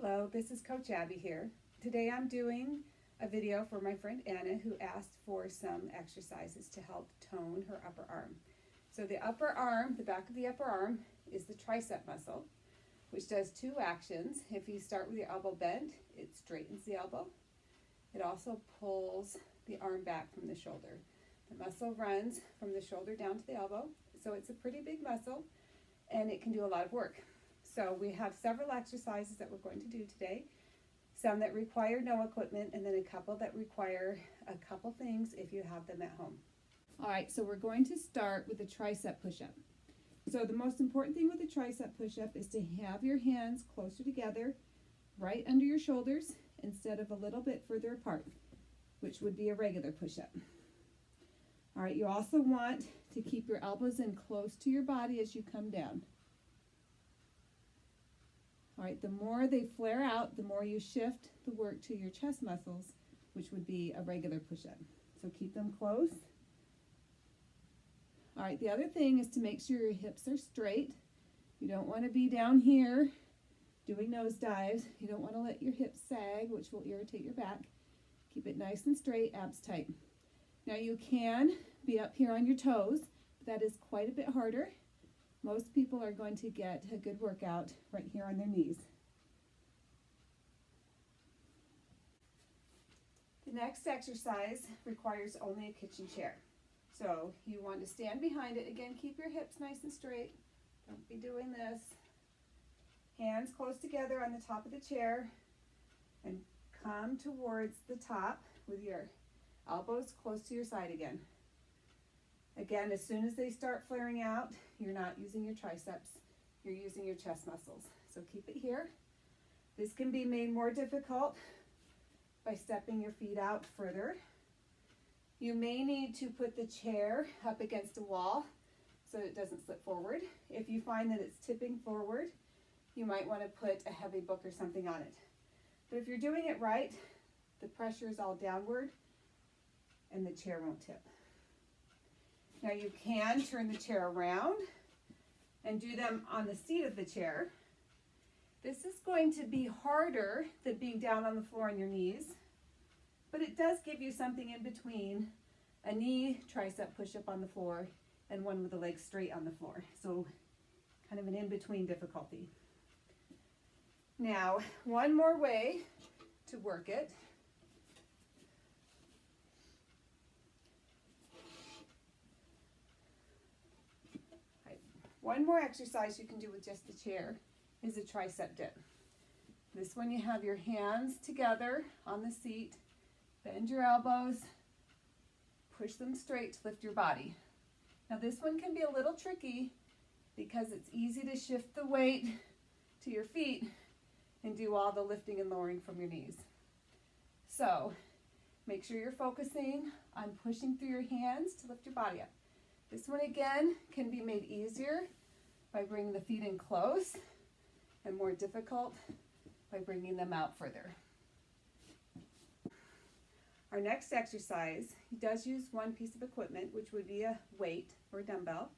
Hello, this is Coach Abby here. Today I'm doing a video for my friend Anna who asked for some exercises to help tone her upper arm. So the upper arm, the back of the upper arm, is the tricep muscle, which does two actions. If you start with your elbow bent, it straightens the elbow. It also pulls the arm back from the shoulder. The muscle runs from the shoulder down to the elbow, so it's a pretty big muscle and it can do a lot of work. So we have several exercises that we're going to do today, some that require no equipment and then a couple that require a couple things if you have them at home. All right, so we're going to start with the tricep push-up. So the most important thing with the tricep push-up is to have your hands closer together, right under your shoulders, instead of a little bit further apart, which would be a regular push-up. All right, you also want to keep your elbows in close to your body as you come down. All right, the more they flare out, the more you shift the work to your chest muscles, which would be a regular push-up. So keep them close. All right, the other thing is to make sure your hips are straight. You don't want to be down here doing nose dives. You don't want to let your hips sag, which will irritate your back. Keep it nice and straight, abs tight. Now you can be up here on your toes, but that is quite a bit harder. Most people are going to get a good workout right here on their knees. The next exercise requires only a kitchen chair. So you want to stand behind it. Again, keep your hips nice and straight. Don't be doing this. Hands close together on the top of the chair and come towards the top with your elbows close to your side again. Again, as soon as they start flaring out, you're not using your triceps, you're using your chest muscles. So keep it here. This can be made more difficult by stepping your feet out further. You may need to put the chair up against a wall so that it doesn't slip forward. If you find that it's tipping forward, you might want to put a heavy book or something on it. But if you're doing it right, the pressure is all downward and the chair won't tip. Now you can turn the chair around and do them on the seat of the chair. This is going to be harder than being down on the floor on your knees, but it does give you something in between a knee tricep push-up on the floor and one with the legs straight on the floor. So kind of an in-between difficulty. Now, one more way to work it. One more exercise you can do with just the chair is a tricep dip. This one you have your hands together on the seat, bend your elbows, push them straight to lift your body. Now this one can be a little tricky because it's easy to shift the weight to your feet and do all the lifting and lowering from your knees. So make sure you're focusing on pushing through your hands to lift your body up. This one again can be made easier by bringing the feet in close and more difficult by bringing them out further. Our next exercise does use one piece of equipment, which would be a weight or a dumbbell.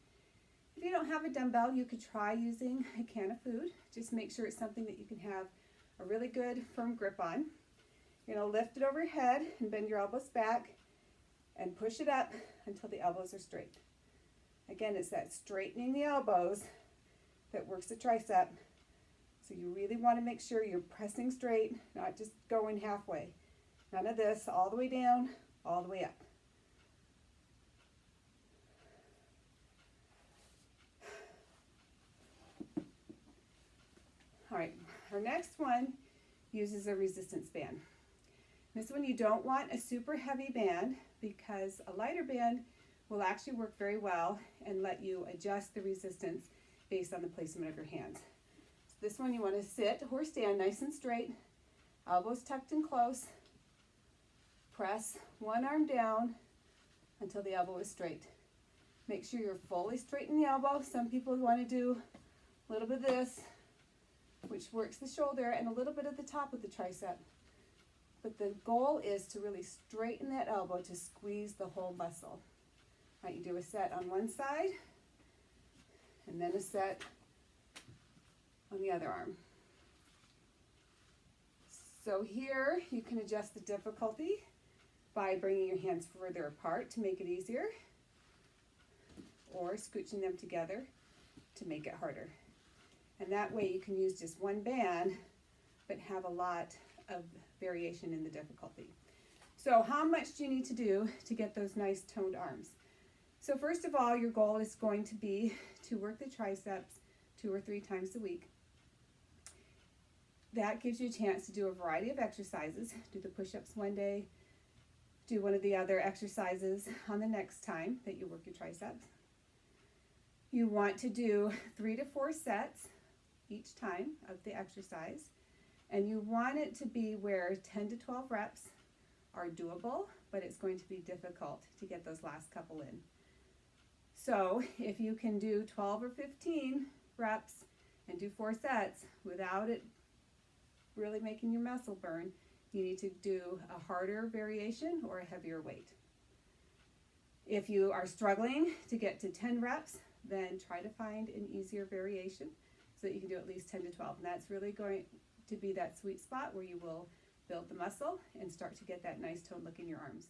If you don't have a dumbbell, you could try using a can of food. Just make sure it's something that you can have a really good firm grip on. You're going to lift it overhead and bend your elbows back and push it up until the elbows are straight. Again, it's that straightening the elbows that works the tricep. So you really want to make sure you're pressing straight, not just going halfway. None of this, all the way down, all the way up. All right, our next one uses a resistance band. This one you don't want a super heavy band because a lighter band will actually work very well and let you adjust the resistance based on the placement of your hands. So this one you want to sit or stand nice and straight, elbows tucked in close, press one arm down until the elbow is straight. Make sure you're fully straight in the elbow. Some people want to do a little bit of this, which works the shoulder, and a little bit at the top of the tricep. But the goal is to really straighten that elbow to squeeze the whole muscle. All right, you do a set on one side, and then a set on the other arm. So here you can adjust the difficulty by bringing your hands further apart to make it easier, or scooching them together to make it harder. And that way you can use just one band but have a lot of variation in the difficulty. So how much do you need to do to get those nice toned arms? So first of all, your goal is going to be to work the triceps 2 or 3 times a week. That gives you a chance to do a variety of exercises. Do the push-ups one day, do one of the other exercises on the next time that you work your triceps. You want to do 3 to 4 sets each time of the exercise, and you want it to be where 10 to 12 reps are doable, but it's going to be difficult to get those last couple in. So if you can do 12 or 15 reps and do 4 sets without it really making your muscle burn, you need to do a harder variation or a heavier weight. If you are struggling to get to 10 reps, then try to find an easier variation so that you can do at least 10 to 12. And that's really going to be that sweet spot where you will build the muscle and start to get that nice toned look in your arms.